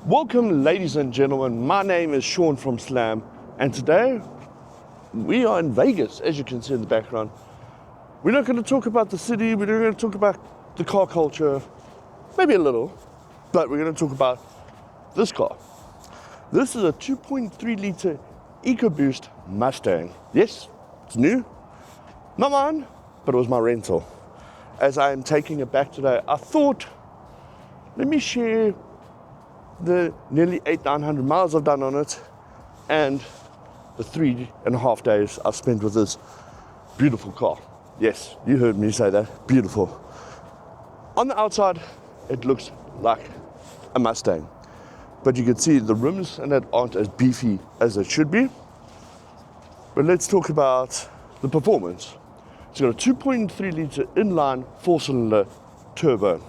Welcome, ladies and gentlemen. My name is Shaun from Slam, and today we are in Vegas, as you can see in the background. We're not going to talk about the city, we're not going to talk about the car culture, maybe a little, but we're going to talk about this car. This is a 2.3 litre EcoBoost Mustang. Yes, it's new, not mine, but it was my rental. As I am taking it back today, I thought, let me share the nearly 900 miles I've done on it and the 3.5 days I've spent with this beautiful car. Yes, you heard me say that, beautiful. On the outside, it looks like a Mustang, but you can see the rims and that aren't as beefy as they should be. But let's talk about the performance. It's got a 2.3 litre inline 4-cylinder turbo,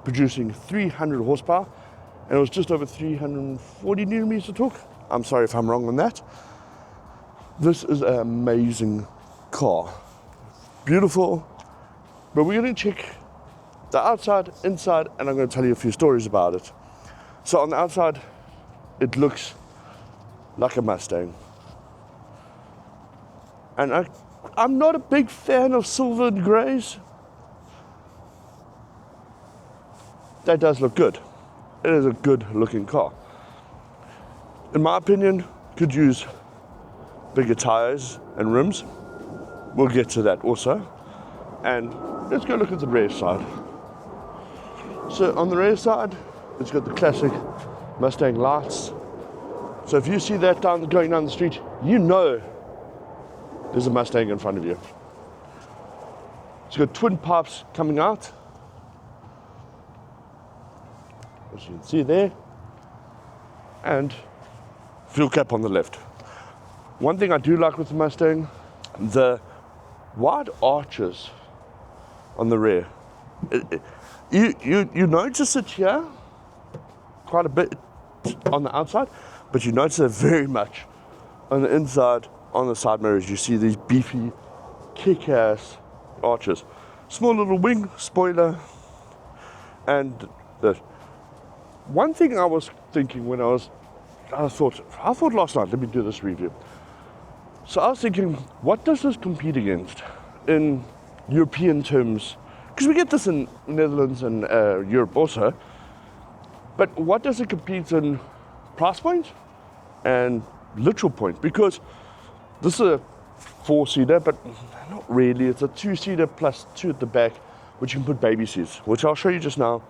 producing 300 horsepower, and it was just over 340 newton meters of torque. I'm sorry if I'm wrong on that. This is an amazing car. Beautiful. But we're going to check the outside, inside, and I'm going to tell you a few stories about it. So on the outside, it looks like a Mustang. And I'm not a big fan of silver and greys. That does look good. It is a good looking car. In my opinion, could use bigger tires and rims. We'll get to that also. And let's go look at the rear side. So on the rear side, it's got the classic Mustang lights. So if you see that going down the street, you know there's a Mustang in front of you. It's got twin pipes coming out, as you can see there, and fuel cap on the left. One thing I do like with the Mustang, the wide arches on the rear. You notice it here quite a bit on the outside, but you notice it very much on the inside. On the side mirrors, you see these beefy, kick-ass arches. Small little wing, spoiler, and the one thing I was thinking when I thought last night, let me do this review. So I was thinking, what does this compete against in European terms? Because we get this in Netherlands and Europe also. But what does it compete in price point and literal point? Because this is a 4-seater, but not really. It's a 2-seater plus 2 at the back, which you can put baby seats, which I'll show you just now.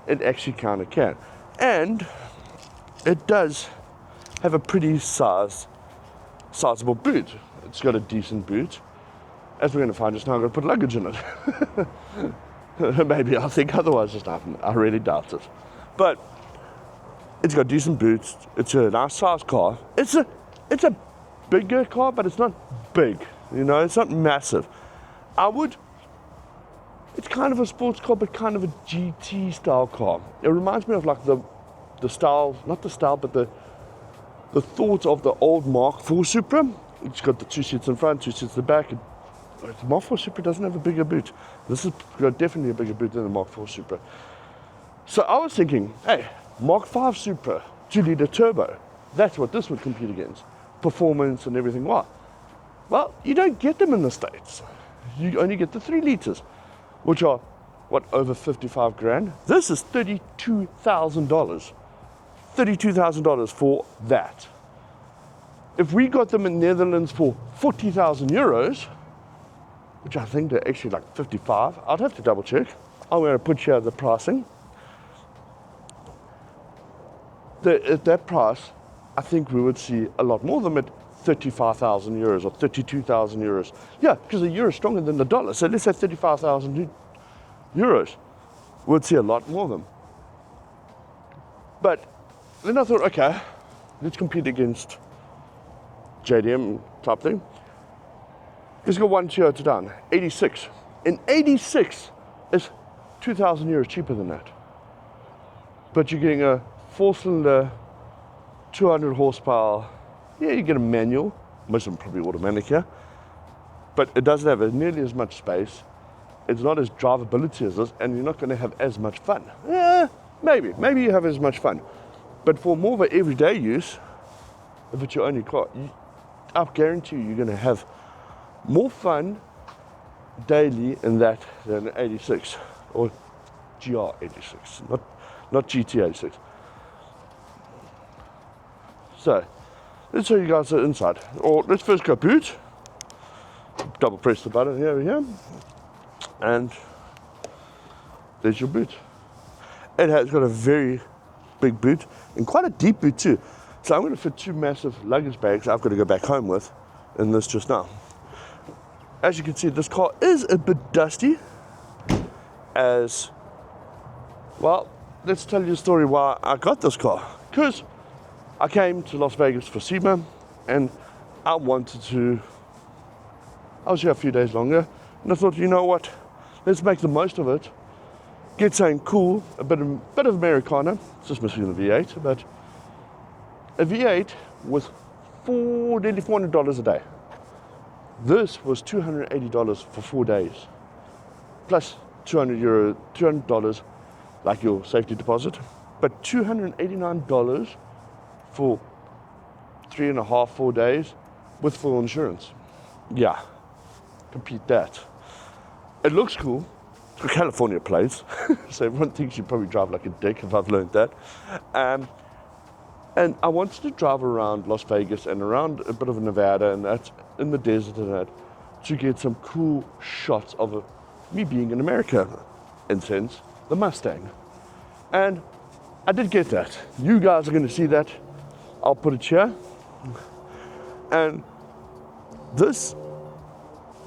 It actually kind of can. And it does have a pretty sizable boot. It's got a decent boot. As we're going to find just now, I'm going to put luggage in it. Maybe, I think, otherwise just happen. I really doubt it. But it's got decent boots. It's a nice size car. It's a bigger car, but it's not big, it's not massive. It's kind of a sports car, but kind of a GT style car. It reminds me of like the style, not the style, but the thought of the old Mark IV Supra. It's got the 2 seats in front, 2 seats in the back. The Mark IV Supra doesn't have a bigger boot. This has got definitely a bigger boot than the Mark IV Supra. So I was thinking, hey, Mark V Supra, 2-litre turbo. That's what this would compete against. Performance and everything. Why? Well, you don't get them in the States. You only get the 3 litres, which are, over 55 grand. This is $32,000. $32,000 for that. If we got them in Netherlands for 40,000 euros, which I think they're actually like 55, I'd have to double check. I'm going to put here the pricing. At that price, I think we would see a lot more of them at 35,000 euros or 32,000 euros. Yeah, because the euro is stronger than the dollar. So let's say 35,000 euros. We'd see a lot more of them. But then I thought, okay, let's compete against JDM type thing. Let's go 1 Toyota down, 86. And 86 is 2,000 euros cheaper than that. But you're getting a 4-cylinder, 200 horsepower. Yeah, you get a manual. Most of them probably automatic here. But it doesn't have nearly as much space. It's not as drivability as this, and you're not going to have as much fun. Yeah, maybe you have as much fun. But for more of an everyday use, if it's your only car, I guarantee you're going to have more fun daily in that than an 86 or GR86, not GT86. So let's show you guys the inside. Or let's first go boot. Double press the button over here, and there's your boot. It has got a very big boot and quite a deep boot too. So I'm going to fit 2 massive luggage bags I've got to go back home with in this just now. As you can see, this car is a bit dusty. As well, let's tell you a story why I got this car. Because I came to Las Vegas for SEMA and I was here a few days longer, and I thought, you know what, let's make the most of it, get something cool, a bit of Americana. It's just missing the V8, but a V8 was nearly $400 a day. This was $280 for 4 days, plus $200 like your safety deposit, but $289 for 3.5, 4 days with full insurance. Yeah. Compete that. It looks cool. It's got California plates, so everyone thinks you probably drive like a dick if I've learned that. And I wanted to drive around Las Vegas and around a bit of Nevada and that, in the desert and that, to get some cool shots of me being in America, in sense, the Mustang. And I did get that. You guys are going to see that. I'll put it here. And this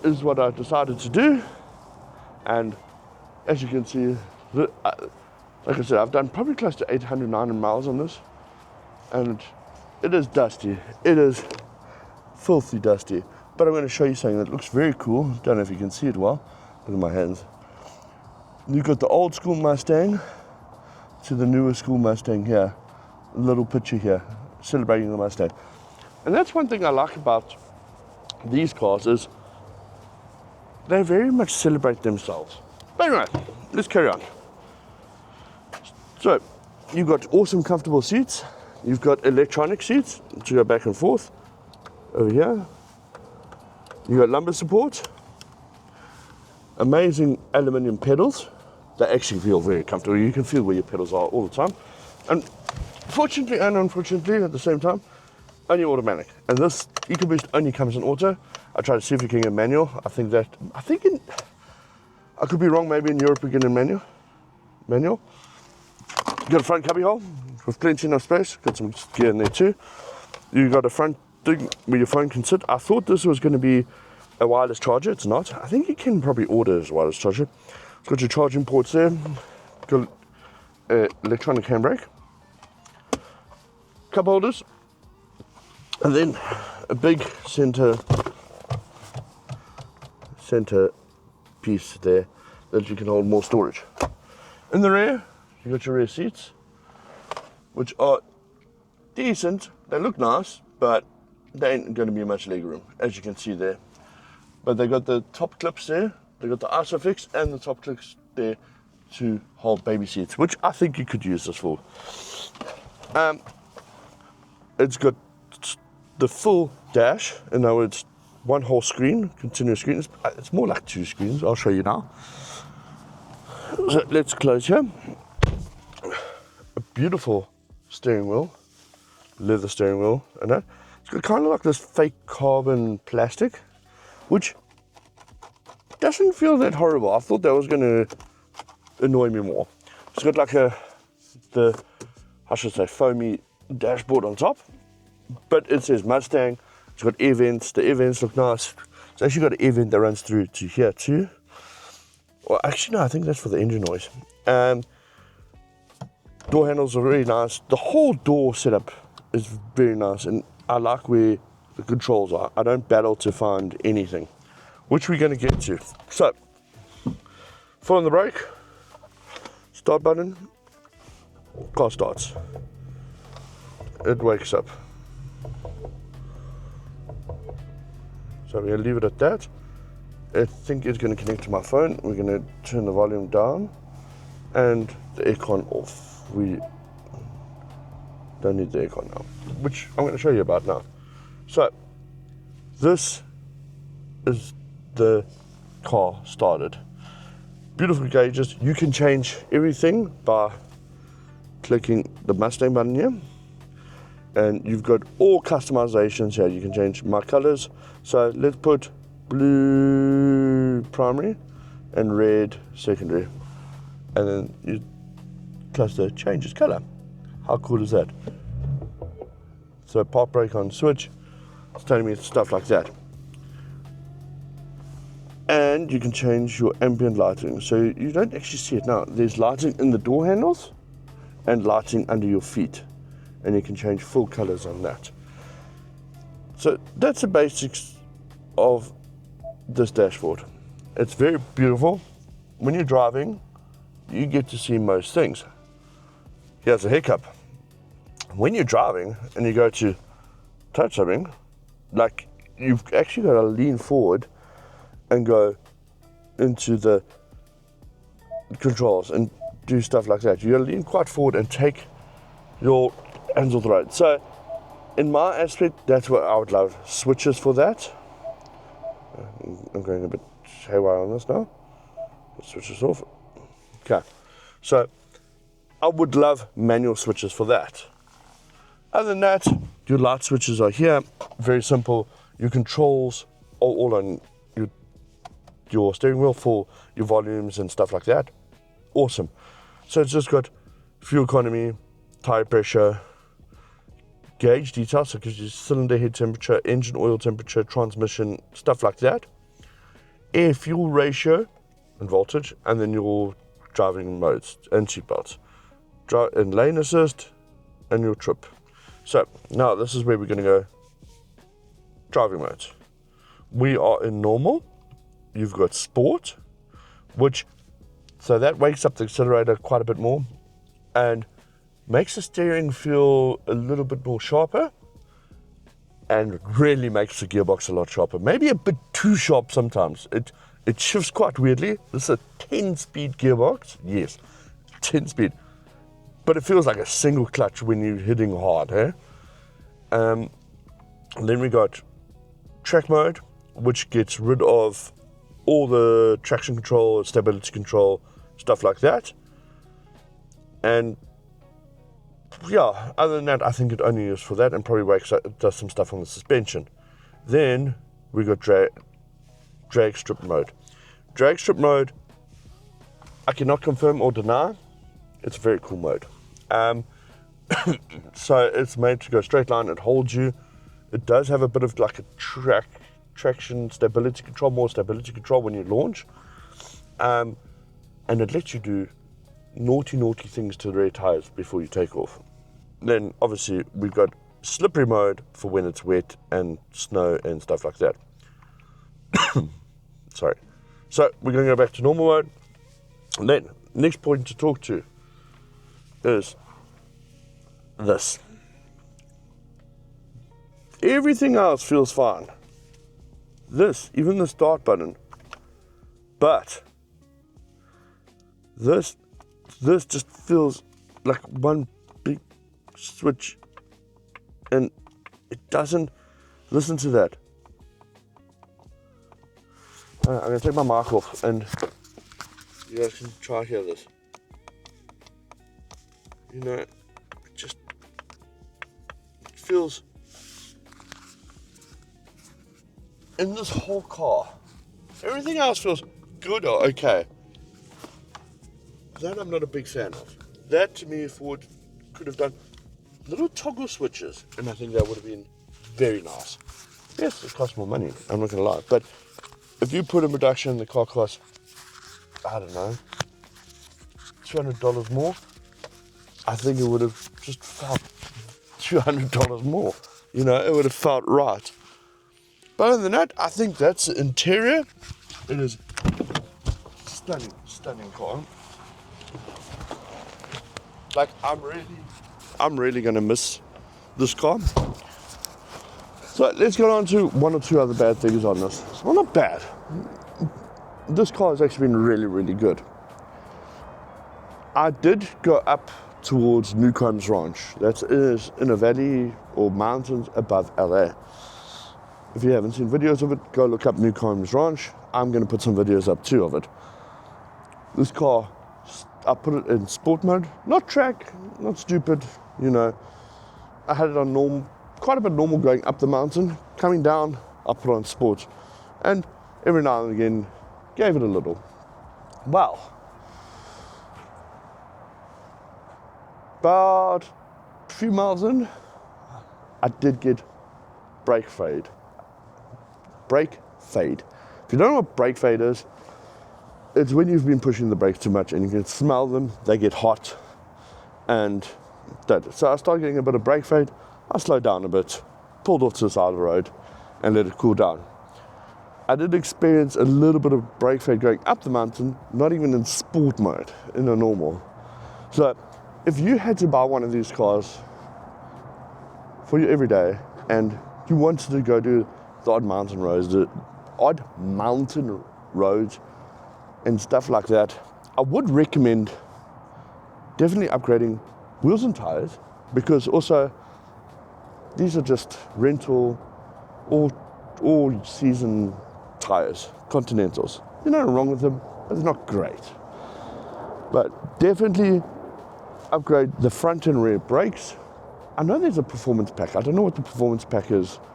is what I decided to do, and as you can see, like I said, I've done probably close to 800, 900 miles on this, and it is dusty. It is filthy dusty, but I'm going to show you something that looks very cool. Don't know if you can see it well. Look at my hands. You've got the old school Mustang to the newer school Mustang here. A little picture here, celebrating the Mustang. And that's one thing I like about these cars is they very much celebrate themselves. But anyway, let's carry on. So, you've got awesome comfortable seats. You've got electronic seats to go back and forth. Over here. You've got lumbar support. Amazing aluminium pedals. They actually feel very comfortable. You can feel where your pedals are all the time. And fortunately and unfortunately at the same time, only automatic. And this EcoBoost only comes in auto. I tried to see if you can get manual. I could be wrong, maybe in Europe we get in manual. You got a front cubby hole with plenty enough space. Got some gear in there too. You got a front thing where your phone can sit. I thought this was going to be a wireless charger. It's not. I think you can probably order as a wireless charger. It's got your charging ports there. Got electronic handbrake. Cup holders. And then a big center piece there that you can hold more storage. In the rear, you got your rear seats, which are decent. They look nice, but they ain't going to be much leg room, as you can see there. But they got the top clips there. They got the ISOFIX and the top clips there to hold baby seats, which I think you could use this for. It's got the full dash, in other words, one whole screen, continuous screen. It's more like 2 screens. I'll show you now. So let's close here. A beautiful steering wheel, leather steering wheel, and that. It's got kind of like this fake carbon plastic, which doesn't feel that horrible. I thought that was going to annoy me more. It's got like foamy dashboard on top, but it says Mustang. It's got air vents. The air vents look nice. It's actually got an air vent that runs through to here too. Well, actually no, I think that's for the engine noise. Door handles are really nice. The whole door setup is very nice, and I like where the controls are. I don't battle to find anything, which we're going to get to. So, foot on the brake, start button, car starts. It wakes up. So we're going to leave it at that. I think it's going to connect to my phone. We're going to turn the volume down and the aircon off. Don't need the aircon now, which I'm going to show you about now. So, this is the car started. Beautiful gauges. You can change everything by clicking the Mustang button here. And you've got all customizations here. You can change my colors. So let's put blue primary and red secondary. And then you cluster changes color. How cool is that? So park brake on switch. It's telling me stuff like that. And you can change your ambient lighting. So you don't actually see it now. There's lighting in the door handles and lighting under your feet. And you can change full colors on that. So that's the basics of this dashboard. It's very beautiful. When you're driving, you get to see most things. Here's a hiccup. When you're driving and you go to touch something, like you've actually got to lean forward and go into the controls and do stuff like that. You got to lean quite forward and take your hands off the road. So in my aspect, that's what I would love. Switches for that. I'm going a bit haywire on this now. Let's switch this off. Okay. So I would love manual switches for that. Other than that, your light switches are here. Very simple. Your controls are all on your steering wheel for your volumes and stuff like that. Awesome. So it's just got fuel economy, tire pressure, gauge details, so it gives you cylinder head temperature, engine oil temperature, transmission, stuff like that. Air fuel ratio and voltage, and then your driving modes and seat belts. And lane assist and your trip. So now this is where we're going to go. Driving modes. We are in normal. You've got sport, so that wakes up the accelerator quite a bit more and makes the steering feel a little bit more sharper and really makes the gearbox a lot sharper. Maybe a bit too sharp sometimes. It shifts quite weirdly. This is a 10-speed gearbox. Yes, 10-speed. But it feels like a single clutch when you're hitting hard, eh? Then we got track mode, which gets rid of all the traction control, stability control, stuff like that. And yeah, other than that, I think it only is for that and probably does some stuff on the suspension. Then we got drag strip mode. Drag strip mode, I cannot confirm or deny. It's a very cool mode. So it's made to go straight line. It holds you. It does have a bit of like a traction stability control, more stability control when you launch. And it lets you do naughty things to the rear tires before you take off. Then obviously we've got slippery mode for when it's wet and snow and stuff like that. Sorry. So we're going to go back to normal mode. And then next point to talk to is this. Everything else feels fine. This, even the start button. But this just feels like one big switch, and it doesn't. Listen to that. I'm going to take my mic off and you guys can try hear this. You know, it feels, in this whole car, everything else feels good or okay. That I'm not a big fan of. That to me, Ford could have done little toggle switches, and I think that would have been very nice. Yes, it costs more money, I'm not going to lie, but if you put in production, the car costs, I don't know, $200 more, I think it would have just felt $200 more. You know, it would have felt right. But other than that, I think that's the interior. It is stunning car. Like, I'm really gonna miss this car. So let's get on to one or two other bad things on this. Well, not bad. This car has actually been really good. I did go up towards Newcomb's Ranch. That is in a valley or mountains above LA. If you haven't seen videos of it, go look up Newcomb's Ranch. I'm going to put some videos up too of it. This car, I put it in sport mode, not track, not stupid, you know. I had it on normal, quite a bit normal going up the mountain. Coming down, I put it on sport. And every now and again, gave it a little. Well, about a few miles in, I did get brake fade. Brake fade. If you don't know what brake fade is, it's when you've been pushing the brakes too much and you can smell them, they get hot, and that. So I started getting a bit of brake fade. I slowed down a bit, pulled off to the side of the road, and let it cool down. I did experience a little bit of brake fade going up the mountain, not even in sport mode, in a normal. So if you had to buy one of these cars for your everyday and you wanted to go do the odd mountain roads and stuff like that, I would recommend definitely upgrading wheels and tires, because also these are just rental all season tires, Continentals. There's nothing wrong with them, but they're not great. But definitely upgrade the front and rear brakes. I know there's a performance pack. I don't know what the performance pack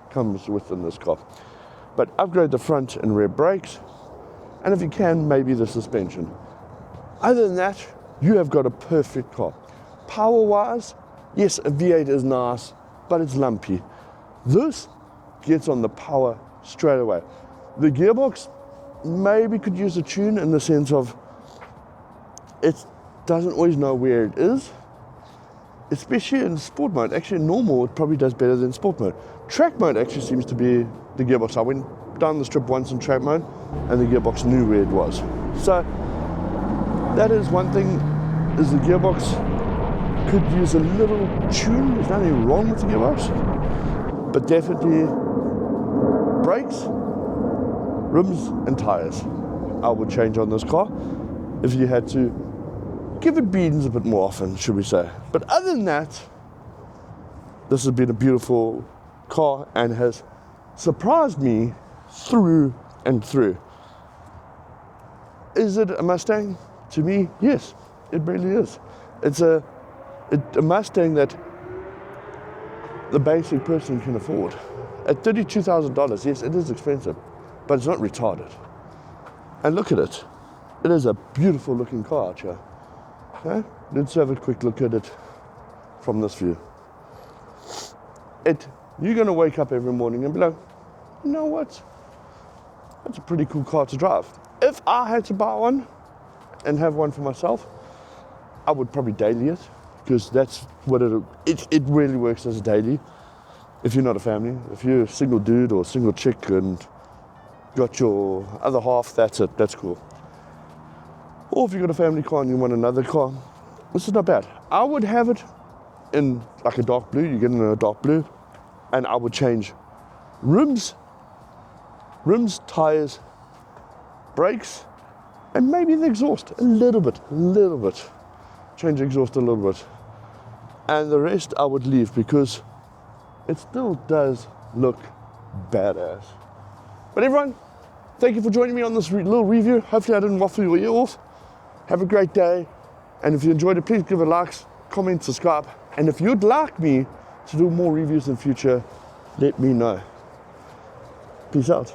comes with in this car. But upgrade the front and rear brakes. And if you can, maybe the suspension. Other than that, you have got a perfect car. Power-wise, yes, a V8 is nice, but it's lumpy. This gets on the power straight away. The gearbox maybe could use a tune in the sense of it doesn't always know where it is, especially in sport mode. Actually, in normal, it probably does better than sport mode. Track mode actually seems to be the gearbox. I went down the strip once in track mode, and the gearbox knew where it was. So that is one thing, is the gearbox could use a little tune. There's nothing wrong with the gearbox, but definitely brakes, rims, and tires I would change on this car if you had to. Give it beans a bit more often, should we say. But other than that, this has been a beautiful car and has surprised me through and through. Is it a Mustang? To me, yes, it really is. It's a Mustang that the basic person can afford. At $32,000, yes, it is expensive, but it's not retarded. And look at it. It is a beautiful looking car out here. Okay? Let's have a quick look at it from this view. You're going to wake up every morning and be like, you know what? That's a pretty cool car to drive. If I had to buy one and have one for myself, I would probably daily it, because that's what it really works as a daily. If you're not a family, if you're a single dude or single chick and got your other half, that's it, that's cool. Or if you've got a family car and you want another car, this is not bad. I would have it in like a dark blue. You get it in a dark blue, and I would change rims, tires, brakes, and maybe the exhaust a little bit. Change the exhaust a little bit. And the rest I would leave, because it still does look badass. But everyone, thank you for joining me on this little review. Hopefully I didn't waffle your ear off. Have a great day. And if you enjoyed it, please give it a like, comment, subscribe. And if you'd like me to do more reviews in future, let me know. Peace out.